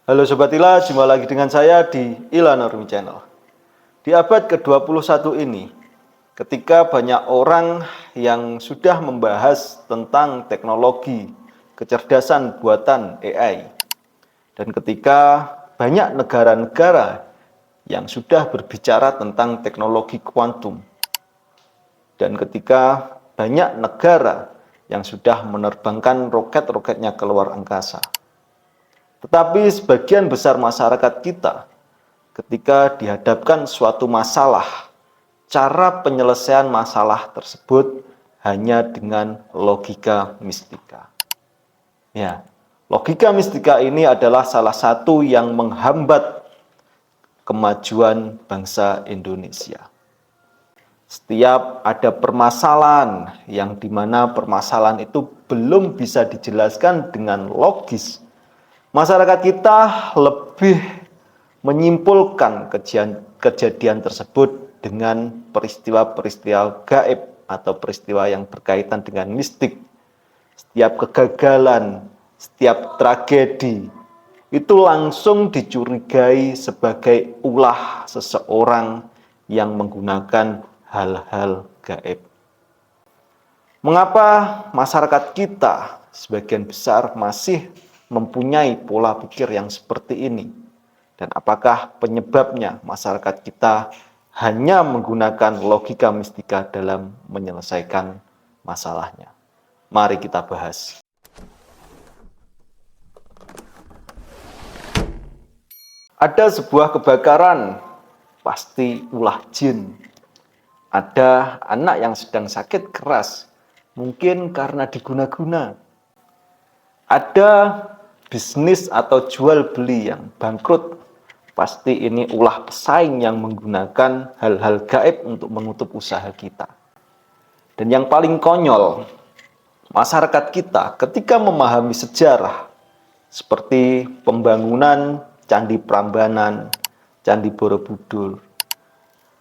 Halo Sobat Ila, jumpa lagi dengan saya di Ila Nurmi Channel. Di abad ke-21 ini, ketika banyak orang yang sudah membahas tentang teknologi kecerdasan buatan AI, dan ketika banyak negara-negara yang sudah berbicara tentang teknologi kuantum, dan ketika banyak negara yang sudah menerbangkan roket-roketnya ke luar angkasa. Tetapi sebagian besar masyarakat kita ketika dihadapkan suatu masalah, cara penyelesaian masalah tersebut hanya dengan logika mistika. Ya, logika mistika ini adalah salah satu yang menghambat kemajuan bangsa Indonesia. Setiap ada permasalahan yang dimana permasalahan itu belum bisa dijelaskan dengan logis, masyarakat kita lebih menyimpulkan kejadian tersebut dengan peristiwa-peristiwa gaib atau peristiwa yang berkaitan dengan mistik. Setiap kegagalan, setiap tragedi, itu langsung dicurigai sebagai ulah seseorang yang menggunakan hal-hal gaib. Mengapa masyarakat kita sebagian besar masih mempunyai pola pikir yang seperti ini? Dan apakah penyebabnya masyarakat kita hanya menggunakan logika mistika dalam menyelesaikan masalahnya? Mari kita bahas. Ada sebuah kebakaran, pasti ulah jin. Ada anak yang sedang sakit keras, mungkin karena diguna-guna. Ada bisnis atau jual beli yang bangkrut, pasti ini ulah pesaing yang menggunakan hal-hal gaib untuk menutup usaha kita. Dan yang paling konyol, masyarakat kita ketika memahami sejarah seperti pembangunan Candi Prambanan, Candi Borobudur,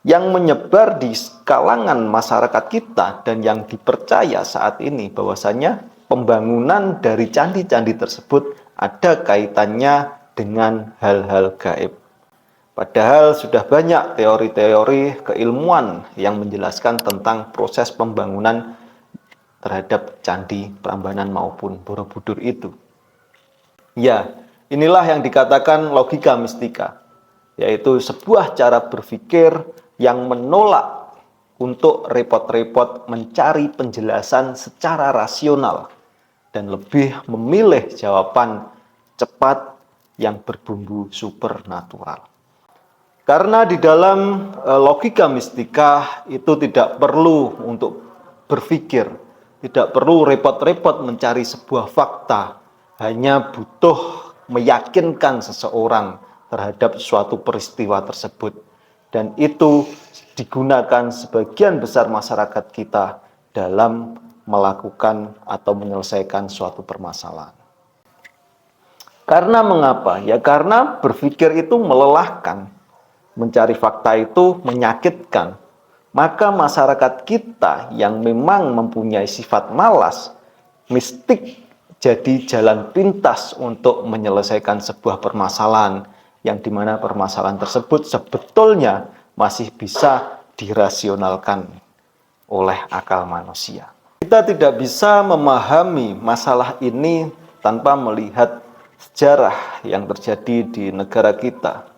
yang menyebar di kalangan masyarakat kita dan yang dipercaya saat ini bahwasanya pembangunan dari candi-candi tersebut ada kaitannya dengan hal-hal gaib. Padahal sudah banyak teori-teori keilmuan yang menjelaskan tentang proses pembangunan terhadap Candi Prambanan maupun Borobudur itu. Ya, inilah yang dikatakan logika mistika, yaitu sebuah cara berpikir yang menolak untuk repot-repot mencari penjelasan secara rasional dan lebih memilih jawaban cepat yang berbumbu supernatural. Karena di dalam logika mistika itu tidak perlu untuk berpikir, tidak perlu repot-repot mencari sebuah fakta, hanya butuh meyakinkan seseorang terhadap suatu peristiwa tersebut. Dan itu digunakan sebagian besar masyarakat kita dalam melakukan atau menyelesaikan suatu permasalahan. Karena mengapa? Ya karena berpikir itu melelahkan, mencari fakta itu menyakitkan. Maka masyarakat kita yang memang mempunyai sifat malas, mistik jadi jalan pintas untuk menyelesaikan sebuah permasalahan, yang dimana permasalahan tersebut sebetulnya masih bisa dirasionalkan oleh akal manusia. Kita tidak bisa memahami masalah ini tanpa melihat sejarah yang terjadi di negara kita.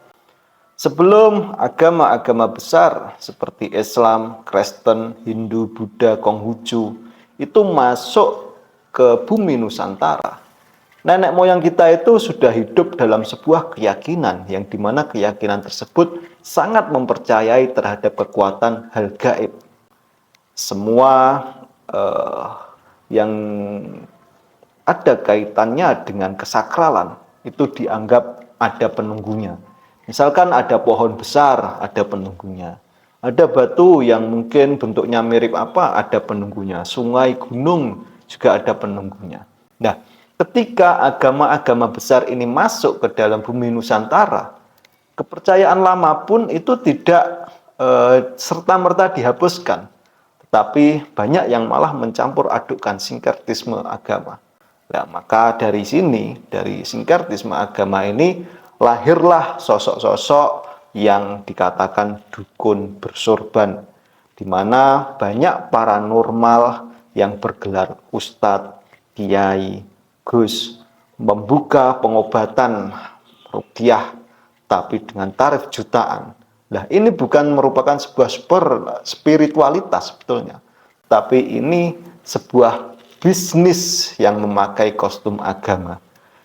Sebelum agama-agama besar seperti Islam, Kristen, Hindu, Buddha, Konghucu itu masuk ke bumi Nusantara, nenek moyang kita itu sudah hidup dalam sebuah keyakinan yang dimana keyakinan tersebut sangat mempercayai terhadap kekuatan hal gaib. Semua yang ada kaitannya dengan kesakralan itu dianggap ada penunggunya. Misalkan ada pohon besar, ada penunggunya. Ada batu yang mungkin bentuknya mirip apa, ada penunggunya. Sungai, gunung juga ada penunggunya. Nah, ketika agama-agama besar ini masuk ke dalam bumi Nusantara, kepercayaan lama pun itu tidak serta-merta dihapuskan, tetapi banyak yang malah mencampur adukkan sinkretisme agama. Nah, maka dari sini, dari sinkretisme agama ini, lahirlah sosok-sosok yang dikatakan dukun bersorban, di mana banyak paranormal yang bergelar ustadz, kiai, gus, membuka pengobatan ruqyah, tapi dengan tarif jutaan. Nah, ini bukan merupakan sebuah spiritualitas sebetulnya, tapi ini sebuah bisnis yang memakai kostum agama,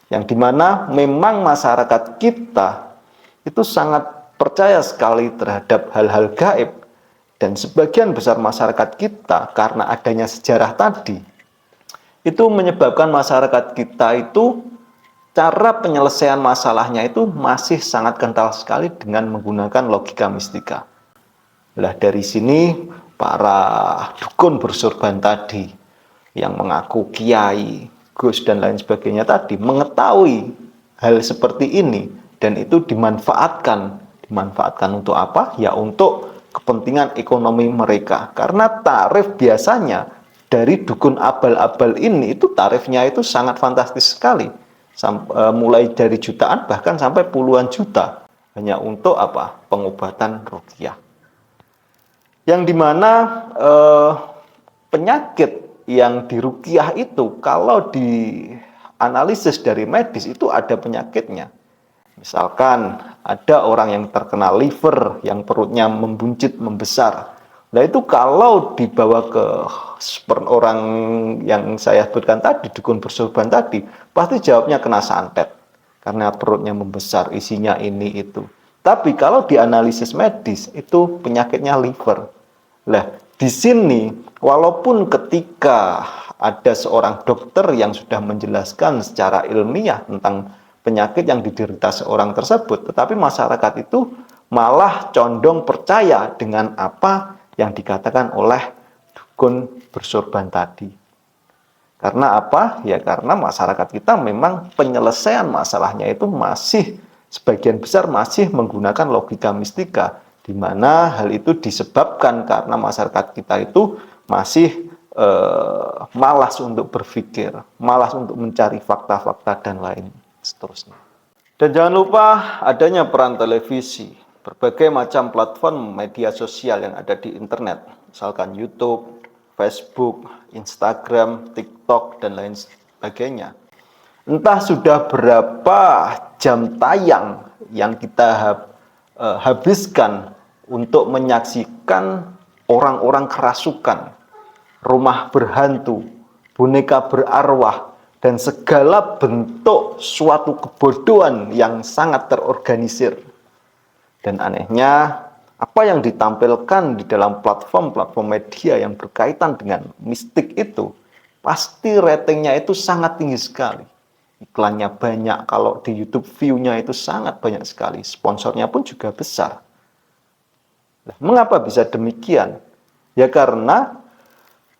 yang dimana memang masyarakat kita itu sangat percaya sekali terhadap hal-hal gaib, dan sebagian besar masyarakat kita karena adanya sejarah tadi itu menyebabkan masyarakat kita itu cara penyelesaian masalahnya itu masih sangat kental sekali dengan menggunakan logika mistika. Nah, dari sini para dukun bersorban tadi yang mengaku kiai, gus dan lain sebagainya tadi mengetahui hal seperti ini, dan itu dimanfaatkan. Dimanfaatkan untuk apa? Ya untuk kepentingan ekonomi mereka. Karena tarif biasanya dari dukun abal-abal ini itu tarifnya itu sangat fantastis sekali. Mulai dari jutaan bahkan sampai puluhan juta hanya untuk apa? Pengobatan ruqyah. Yang dimana penyakit yang diruqyah itu kalau dianalisis dari medis itu ada penyakitnya. Misalkan ada orang yang terkena liver, yang perutnya membuncit, membesar. Nah itu kalau dibawa ke orang yang saya sebutkan tadi, dukun bersorban tadi, pasti jawabnya kena santet. Karena perutnya membesar, isinya ini itu. Tapi kalau dianalisis medis, itu penyakitnya liver. Nah, di sini walaupun ketika ada seorang dokter yang sudah menjelaskan secara ilmiah tentang penyakit yang diderita seorang tersebut, tetapi masyarakat itu malah condong percaya dengan apa yang dikatakan oleh dukun bersorban tadi. Karena apa? Ya karena masyarakat kita memang penyelesaian masalahnya itu masih sebagian besar masih menggunakan logika mistika, di mana hal itu disebabkan karena masyarakat kita itu masih malas untuk berpikir, malas untuk mencari fakta-fakta dan lain seterusnya. Dan jangan lupa adanya peran televisi, berbagai macam platform media sosial yang ada di internet, misalkan YouTube, Facebook, Instagram, TikTok, dan lain sebagainya. Entah sudah berapa jam tayang yang kita habiskan untuk menyaksikan orang-orang kerasukan, rumah berhantu, boneka berarwah, dan segala bentuk suatu kebodohan yang sangat terorganisir. Dan anehnya, apa yang ditampilkan di dalam platform-platform media yang berkaitan dengan mistik itu, pasti ratingnya itu sangat tinggi sekali. Iklannya banyak, kalau di YouTube view-nya itu sangat banyak sekali. Sponsornya pun juga besar. Nah, mengapa bisa demikian? Ya karena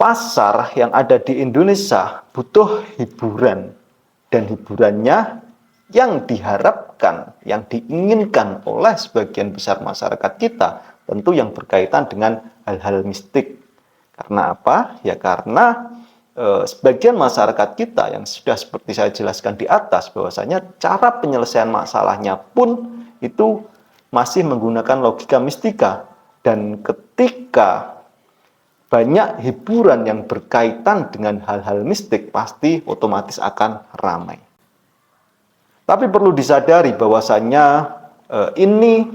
pasar yang ada di Indonesia butuh hiburan, dan hiburannya yang diharapkan, yang diinginkan oleh sebagian besar masyarakat kita tentu yang berkaitan dengan hal-hal mistik. Karena apa? Ya karena sebagian masyarakat kita yang sudah seperti saya jelaskan di atas, bahwasanya cara penyelesaian masalahnya pun itu masih menggunakan logika mistika, dan ketika banyak hiburan yang berkaitan dengan hal-hal mistik, pasti otomatis akan ramai. Tapi perlu disadari bahwasanya ini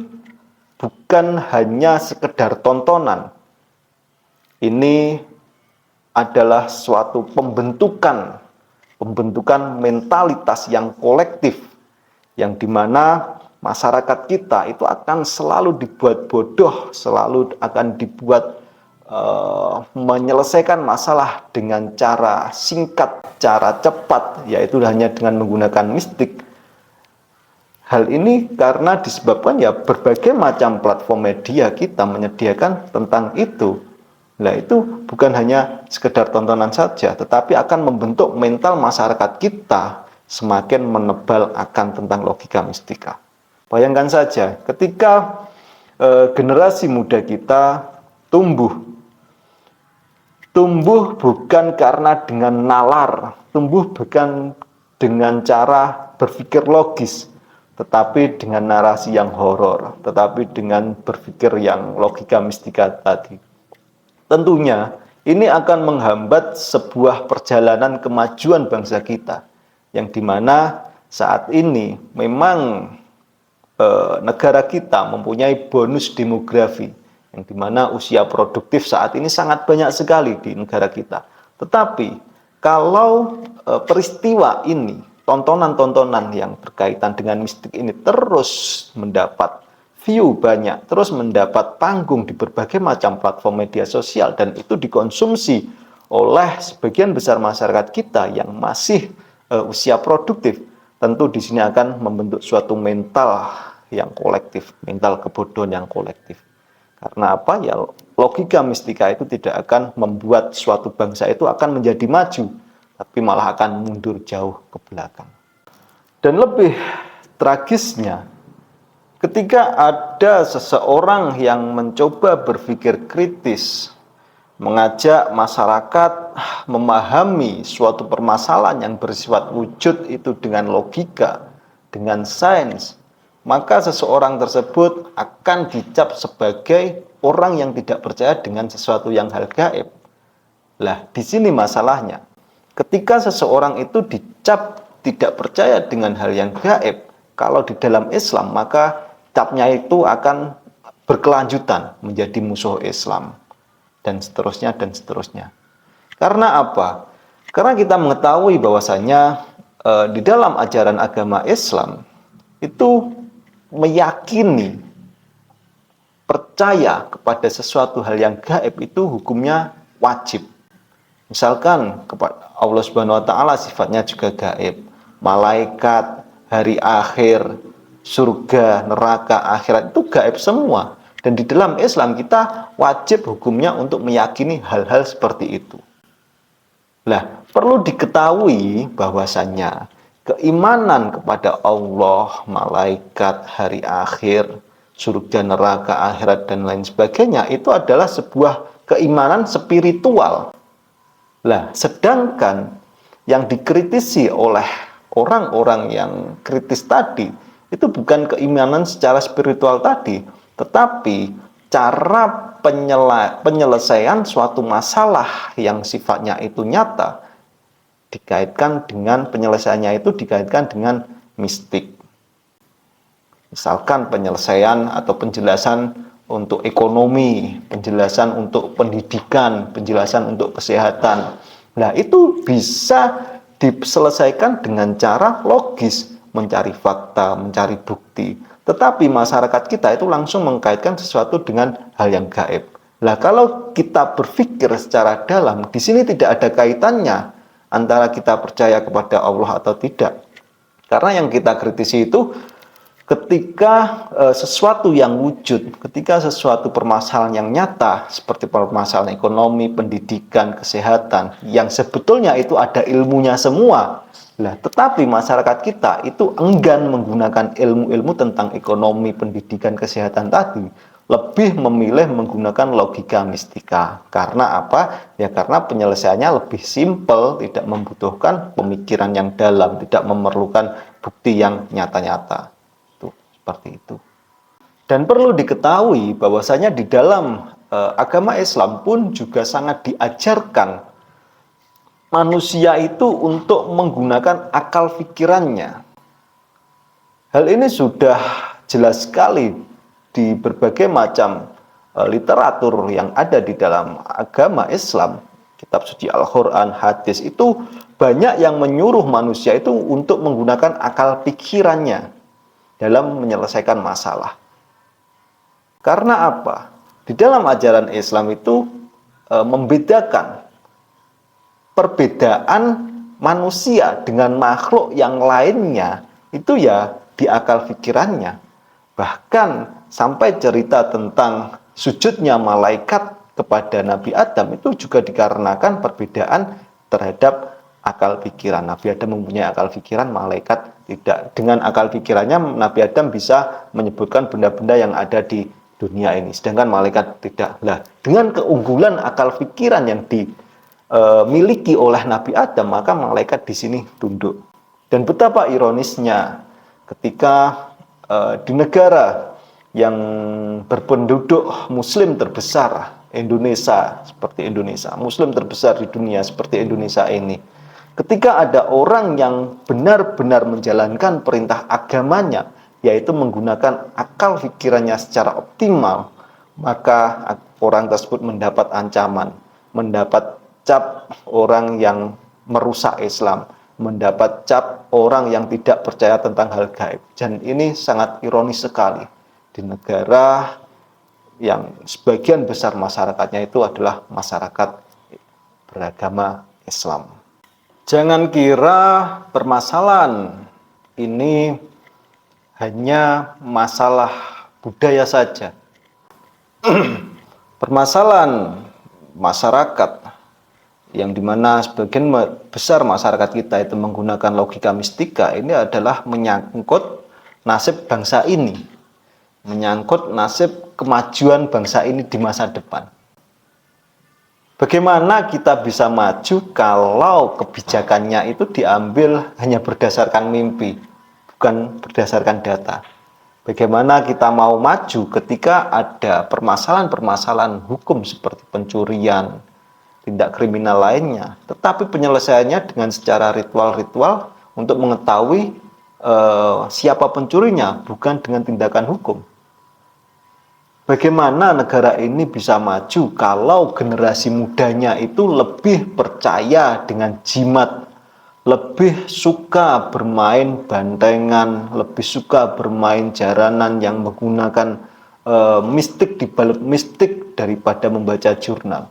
bukan hanya sekedar tontonan. Ini adalah suatu pembentukan mentalitas yang kolektif, yang dimana masyarakat kita itu akan selalu dibuat bodoh, selalu akan dibuat menyelesaikan masalah dengan cara singkat, cara cepat, yaitu hanya dengan menggunakan mistik. Hal ini karena disebabkan ya berbagai macam platform media kita menyediakan tentang itu. Nah itu bukan hanya sekedar tontonan saja, tetapi akan membentuk mental masyarakat kita semakin menebal akan tentang logika mistika. Bayangkan saja ketika generasi muda kita tumbuh Tumbuh bukan karena dengan nalar, tumbuh bukan dengan cara berpikir logis, tetapi dengan narasi yang horor, tetapi dengan berpikir yang logika mistika tadi. Tentunya ini akan menghambat sebuah perjalanan kemajuan bangsa kita, yang dimana saat ini memang negara kita mempunyai bonus demografi, yang dimana usia produktif saat ini sangat banyak sekali di negara kita. Tetapi kalau peristiwa ini, tontonan-tontonan yang berkaitan dengan mistik ini terus mendapat view banyak, terus mendapat panggung di berbagai macam platform media sosial, dan itu dikonsumsi oleh sebagian besar masyarakat kita yang masih usia produktif, tentu di sini akan membentuk suatu mental yang kolektif, mental kebodohan yang kolektif. Karena apa? Ya, logika mistika itu tidak akan membuat suatu bangsa itu akan menjadi maju, tapi malah akan mundur jauh ke belakang. Dan lebih tragisnya, ketika ada seseorang yang mencoba berpikir kritis, mengajak masyarakat memahami suatu permasalahan yang bersifat wujud itu dengan logika, dengan sains, maka seseorang tersebut akan dicap sebagai orang yang tidak percaya dengan sesuatu yang hal gaib. Lah, di sini masalahnya. Ketika seseorang itu dicap tidak percaya dengan hal yang gaib, kalau di dalam Islam, maka capnya itu akan berkelanjutan menjadi musuh Islam, dan seterusnya, dan seterusnya. Karena apa? Karena kita mengetahui bahwasanya di dalam ajaran agama Islam itu meyakini, percaya kepada sesuatu hal yang gaib itu hukumnya wajib. Misalkan kepada Allah Subhanahu wa taala sifatnya juga gaib, malaikat, hari akhir, surga, neraka, akhirat itu gaib semua. Dan di dalam Islam kita wajib hukumnya untuk meyakini hal-hal seperti itu. Nah, perlu diketahui bahwasannya keimanan kepada Allah, malaikat, hari akhir, surga, neraka, akhirat, dan lain sebagainya itu adalah sebuah keimanan spiritual. Nah, sedangkan yang dikritisi oleh orang-orang yang kritis tadi itu bukan keimanan secara spiritual tadi, tetapi cara penyelesaian suatu masalah yang sifatnya itu nyata dikaitkan dengan penyelesaiannya itu dikaitkan dengan mistik. Misalkan penyelesaian atau penjelasan untuk ekonomi, penjelasan untuk pendidikan, penjelasan untuk kesehatan. Nah, itu bisa diselesaikan dengan cara logis, mencari fakta, mencari bukti. Tetapi masyarakat kita itu langsung mengkaitkan sesuatu dengan hal yang gaib. Nah, kalau kita berpikir secara dalam, di sini tidak ada kaitannya antara kita percaya kepada Allah atau tidak. Karena yang kita kritisi itu ketika sesuatu yang wujud, ketika sesuatu permasalahan yang nyata, seperti permasalahan ekonomi, pendidikan, kesehatan, yang sebetulnya itu ada ilmunya semua. Nah, tetapi masyarakat kita itu enggan menggunakan ilmu-ilmu tentang ekonomi, pendidikan, kesehatan tadi, lebih memilih menggunakan logika mistika. Karena apa? Ya karena penyelesaiannya lebih simpel, tidak membutuhkan pemikiran yang dalam, tidak memerlukan bukti yang nyata-nyata. Tuh, seperti itu. Dan perlu diketahui bahwasanya di dalam agama Islam pun juga sangat diajarkan manusia itu untuk menggunakan akal pikirannya. Hal ini sudah jelas sekali di berbagai macam literatur yang ada di dalam agama Islam. Kitab suci Al-Quran, hadis, itu banyak yang menyuruh manusia itu untuk menggunakan akal pikirannya dalam menyelesaikan masalah. Karena apa? Di dalam ajaran Islam itu membedakan perbedaan manusia dengan makhluk yang lainnya itu ya di akal pikirannya. Bahkan sampai cerita tentang sujudnya malaikat kepada Nabi Adam itu juga dikarenakan perbedaan terhadap akal pikiran. Nabi Adam mempunyai akal pikiran, malaikat tidak. Dengan akal pikirannya Nabi Adam bisa menyebutkan benda-benda yang ada di dunia ini, sedangkan malaikat tidak. Lah, dengan keunggulan akal pikiran yang miliki oleh Nabi Adam, maka malaikat di sini tunduk. Dan betapa ironisnya ketika di negara yang berpenduduk Muslim terbesar, Indonesia, seperti Indonesia, Muslim terbesar di dunia seperti Indonesia ini, ketika ada orang yang benar-benar menjalankan perintah agamanya, yaitu menggunakan akal pikirannya secara optimal, maka orang tersebut mendapat ancaman, mendapat cap orang yang merusak Islam, mendapat cap orang yang tidak percaya tentang hal gaib. Dan ini sangat ironis sekali di negara yang sebagian besar masyarakatnya itu adalah masyarakat beragama Islam. Jangan kira permasalahan ini hanya masalah budaya saja. Permasalahan masyarakat yang dimana sebagian besar masyarakat kita itu menggunakan logika mistika, ini adalah menyangkut nasib bangsa ini, menyangkut nasib kemajuan bangsa ini di masa depan. Bagaimana kita bisa maju kalau kebijakannya itu diambil hanya berdasarkan mimpi, bukan berdasarkan data? Bagaimana kita mau maju ketika ada permasalahan-permasalahan hukum seperti pencurian, tindak kriminal lainnya, tetapi penyelesaiannya dengan secara ritual-ritual untuk mengetahui siapa pencurinya, bukan dengan tindakan hukum. Bagaimana negara ini bisa maju kalau generasi mudanya itu lebih percaya dengan jimat, lebih suka bermain bantengan, lebih suka bermain jaranan yang menggunakan mistik di balik mistik daripada membaca jurnal.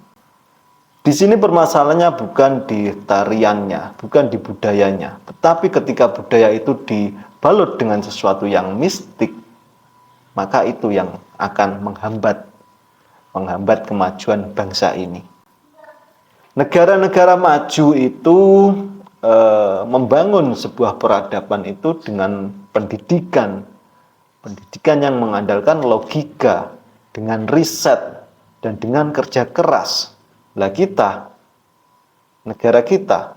Di sini permasalahannya bukan di tariannya, bukan di budayanya, tetapi ketika budaya itu dibalut dengan sesuatu yang mistik, maka itu yang akan menghambat kemajuan bangsa ini. Negara-negara maju itu membangun sebuah peradaban itu dengan pendidikan yang mengandalkan logika, dengan riset, dan dengan kerja keras. Lah kita, negara kita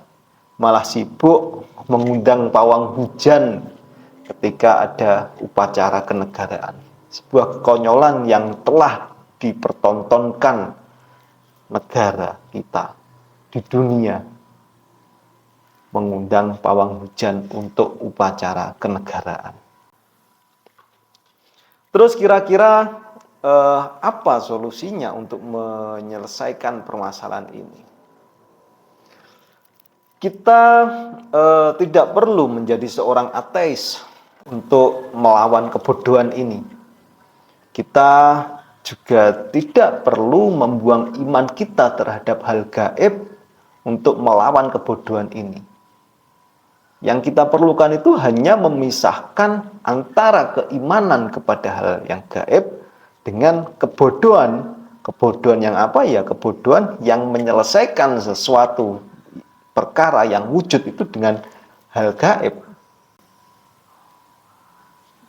malah sibuk mengundang pawang hujan ketika ada upacara kenegaraan. Sebuah kekonyolan yang telah dipertontonkan negara kita di dunia, mengundang pawang hujan untuk upacara kenegaraan. Terus kira-kira apa solusinya untuk menyelesaikan permasalahan ini? Kita tidak perlu menjadi seorang ateis untuk melawan kebodohan ini. Kita juga tidak perlu membuang iman kita terhadap hal gaib untuk melawan kebodohan ini. Yang kita perlukan itu hanya memisahkan antara keimanan kepada hal yang gaib dengan kebodohan. Kebodohan yang apa ya? Kebodohan yang menyelesaikan sesuatu perkara yang wujud itu dengan hal gaib.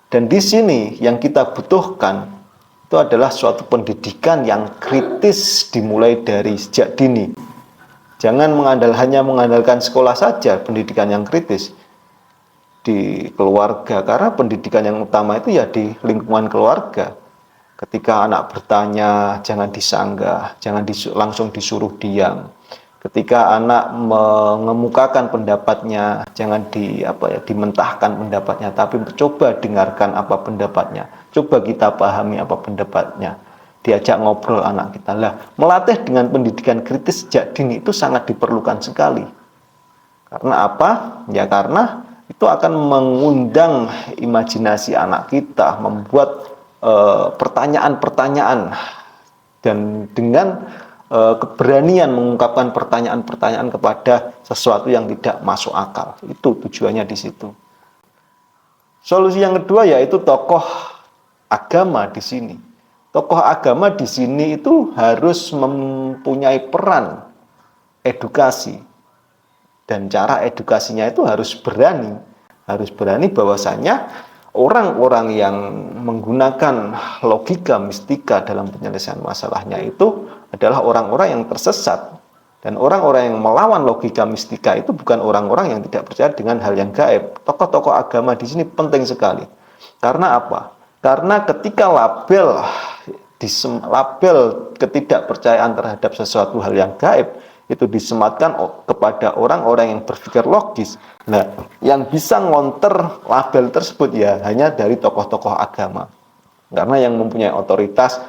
Dan di sini yang kita butuhkan itu adalah suatu pendidikan yang kritis dimulai dari sejak dini. Jangan hanya mengandalkan sekolah saja, pendidikan yang kritis di keluarga, karena pendidikan yang utama itu ya di lingkungan keluarga. Ketika anak bertanya, jangan disanggah, jangan langsung disuruh diam. Ketika anak mengemukakan pendapatnya, jangan dimentahkan pendapatnya, tapi coba dengarkan apa pendapatnya. Coba kita pahami apa pendapatnya. Diajak ngobrol anak kita. Lah, melatih dengan pendidikan kritis sejak dini itu sangat diperlukan sekali. Karena apa? Ya karena itu akan mengundang imajinasi anak kita, membuat pertanyaan-pertanyaan, dan dengan keberanian mengungkapkan pertanyaan-pertanyaan kepada sesuatu yang tidak masuk akal. Itu tujuannya di situ. Solusi yang kedua yaitu tokoh agama di sini. Tokoh agama di sini itu harus mempunyai peran edukasi. Dan cara edukasinya itu harus berani bahwasanya orang-orang yang menggunakan logika mistika dalam penyelesaian masalahnya itu adalah orang-orang yang tersesat. Dan orang-orang yang melawan logika mistika itu bukan orang-orang yang tidak percaya dengan hal yang gaib. Tokoh-tokoh agama di sini penting sekali. Karena apa? Karena ketika label ketidakpercayaan terhadap sesuatu hal yang gaib itu disematkan kepada orang-orang yang berpikir logis. Nah, yang bisa ngonter label tersebut ya hanya dari tokoh-tokoh agama. Karena yang mempunyai otoritas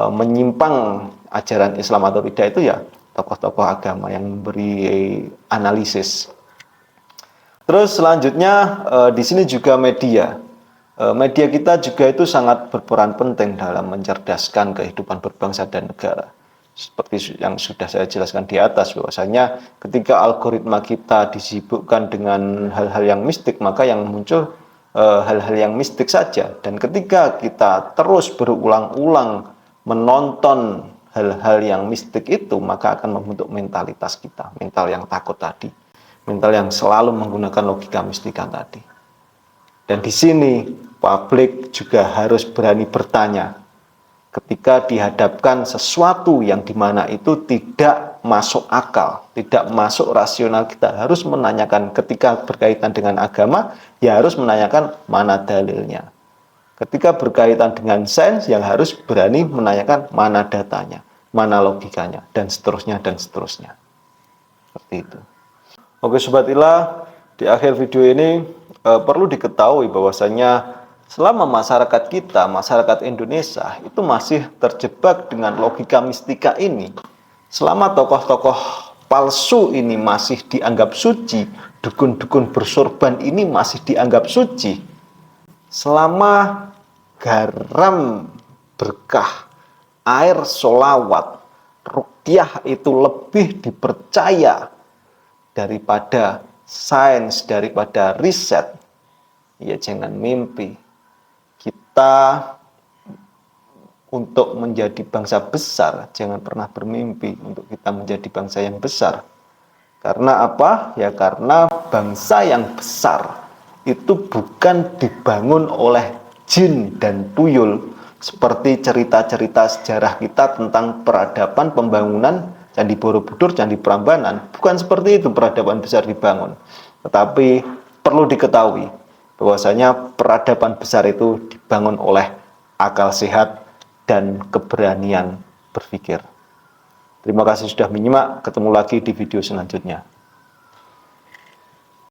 menyimpang ajaran Islam atau tidak itu ya tokoh-tokoh agama yang memberi analisis. Terus selanjutnya di sini juga media. Media kita juga itu sangat berperan penting dalam mencerdaskan kehidupan berbangsa dan negara. Seperti yang sudah saya jelaskan di atas, bahwasanya ketika algoritma kita disibukkan dengan hal-hal yang mistik, maka yang muncul hal-hal yang mistik saja. Dan ketika kita terus berulang-ulang menonton hal-hal yang mistik itu, maka akan membentuk mentalitas kita, mental yang takut tadi, mental yang selalu menggunakan logika mistika tadi. Dan di sini publik juga harus berani bertanya ketika dihadapkan sesuatu yang dimana itu tidak masuk akal, tidak masuk rasional. Kita harus menanyakan ketika berkaitan dengan agama, ya harus menanyakan mana dalilnya. Ketika berkaitan dengan sains, yang harus berani menanyakan mana datanya, mana logikanya, dan seterusnya, dan seterusnya. Seperti itu. Oke Sobat Ila, di akhir video ini perlu diketahui bahwasanya selama masyarakat kita, masyarakat Indonesia itu masih terjebak dengan logika mistika ini. Selama tokoh-tokoh palsu ini masih dianggap suci, dukun-dukun bersorban ini masih dianggap suci. Selama garam berkah, air solawat, ruqyah itu lebih dipercaya daripada sains, daripada riset, ya jangan mimpi kita untuk menjadi bangsa besar. Jangan pernah bermimpi untuk kita menjadi bangsa yang besar. Karena apa? Ya karena bangsa yang besar itu bukan dibangun oleh jin dan tuyul seperti cerita-cerita sejarah kita tentang peradaban pembangunan Candi Borobudur, Candi Prambanan. Bukan seperti itu peradaban besar dibangun. Tetapi perlu diketahui bahwasanya peradaban besar itu dibangun oleh akal sehat dan keberanian berpikir. Terima kasih sudah menyimak. Ketemu lagi di video selanjutnya.